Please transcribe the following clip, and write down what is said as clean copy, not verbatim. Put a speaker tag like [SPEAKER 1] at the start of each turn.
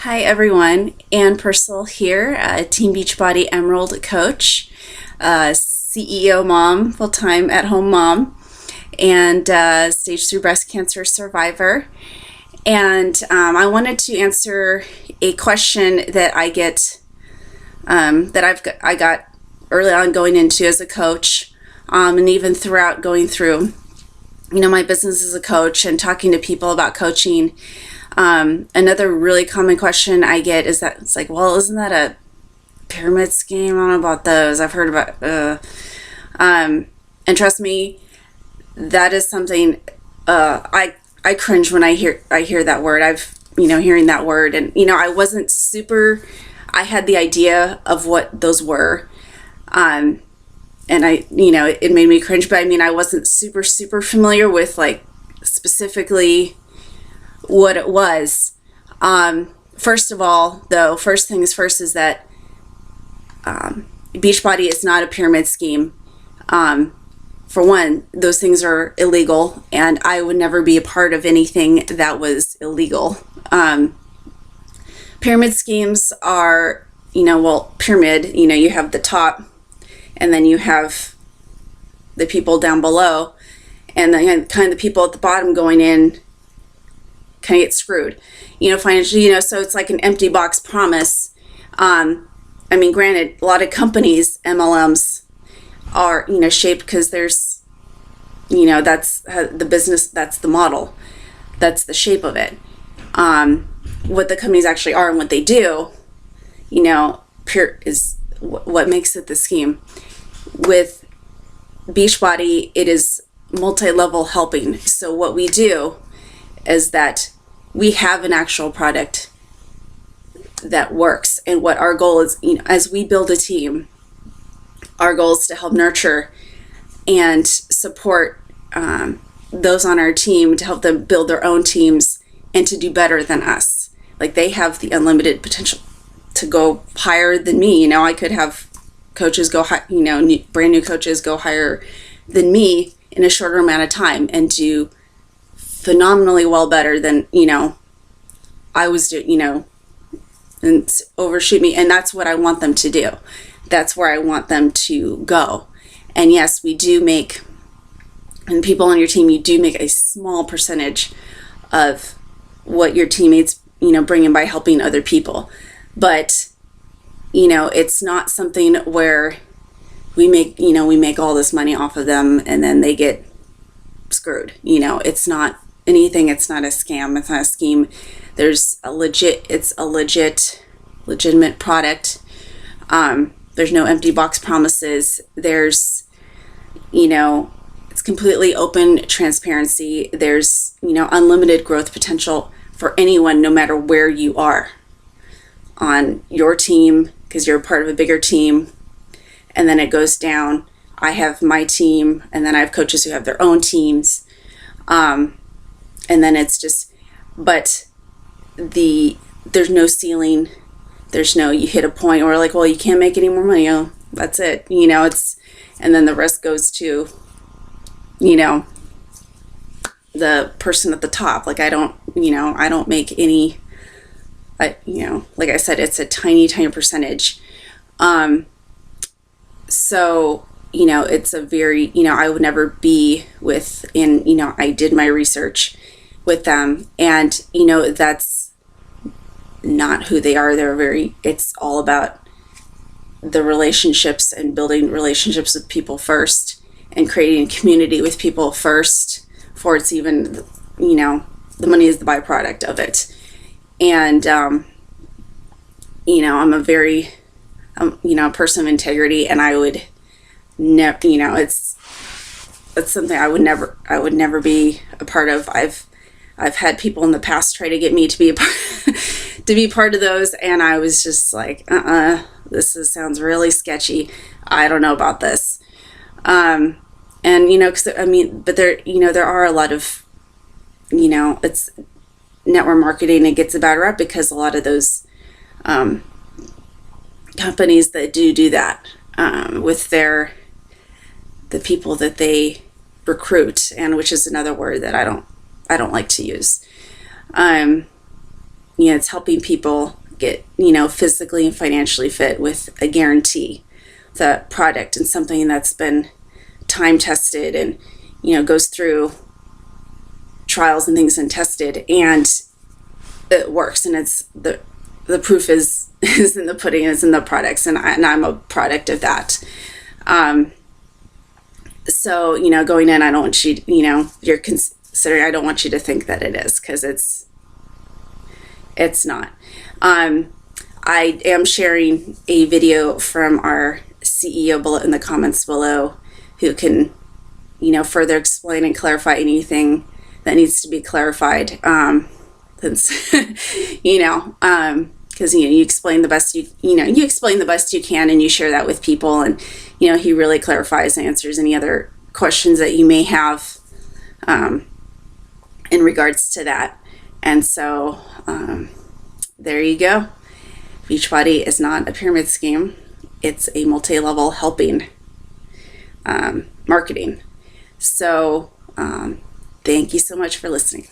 [SPEAKER 1] Hi everyone, Anne Pursell here, Team Beachbody Emerald coach, CEO mom, full-time at-home mom, and stage 3 breast cancer survivor. And I wanted to answer a question that I get, I got early on going into as a coach, and even throughout going through, my business as a coach and talking to people about coaching. Another really common question I get is that it's like, well, isn't that a pyramid scheme? I don't know about those. I've heard about, and trust me, that is something, I cringe when I hear that word. Hearing that word, and, I wasn't super, I had the idea of what those were. And it made me cringe, but I wasn't super familiar with specifically what it was. First of all, though, first things first is that Beachbody is not a pyramid scheme. For one, those things are illegal, and I would never be a part of anything that was illegal. Pyramid schemes are, pyramid, you have the top, and then you have the people down below, and then kind of the people at the bottom going in kind of get screwed, financially, so it's like an empty box promise. Granted, a lot of companies, MLMs, are, shaped because there's, that's the business, that's the model, that's the shape of it. What the companies actually are and what they do, pure is what makes it the scheme. With Beachbody, it is multi-level helping. So what we do is that we have an actual product that works. And what our goal is, as we build a team, our goal is to help nurture and support those on our team, to help them build their own teams and to do better than us. Like, they have the unlimited potential to go higher than me. I could have coaches go high, brand new coaches go higher than me in a shorter amount of time and do phenomenally well better than I was doing, and overshoot me. And that's what I want them to do. That's where I want them to go. And yes, we do make, and people on your team, you do make a small percentage of what your teammates bring in by helping other people. But it's not something where we make all this money off of them and then they get screwed. It's not anything. It's not a scam. It's not a scheme. It's a legitimate product. There's no empty box promises. There's, it's completely open transparency. There's, unlimited growth potential for anyone, no matter where you are on your team, because you're part of a bigger team. And then it goes down. I have my team, and then I have coaches who have their own teams. And then it's just, but there's no ceiling. There's no, you hit a point where well, you can't make any more money. Oh, that's it. It's, and then the rest goes to, the person at the top. I don't make any, like I said, it's a tiny percentage. So, it's a very, I would never be with, and, I did my research with them, and, that's not who they are. It's all about the relationships and building relationships with people first and creating a community with people first before it's even, the money is the byproduct of it. And, I'm a very, a person of integrity, and I would never, it's something I would never be a part of. I've had people in the past try to get me to be part of those, and I was just like, sounds really sketchy. I don't know about this. And, cause but there are a lot of, it's network marketing. It gets a bad rep because a lot of those, companies that do that, with the people that they recruit, and which is another word that I don't like to use. it's helping people get, physically and financially fit with a guarantee. The product and something that's been time tested and, goes through trials and things and tested, and it works. And it's the proof is in the pudding, it's in the products, and I'm a product of that. So, going in, I don't want you, you're considering, I don't want you to think that it is, because it's not. I am sharing a video from our CEO bullet in the comments below, who can, further explain and clarify anything that needs to be clarified. Since, because you explain the best you explain the best you can, and you share that with people, and he really clarifies and answers any other questions that you may have in regards to that. And so there you go. Beachbody is not a pyramid scheme. It's a multi-level helping marketing. So thank you so much for listening.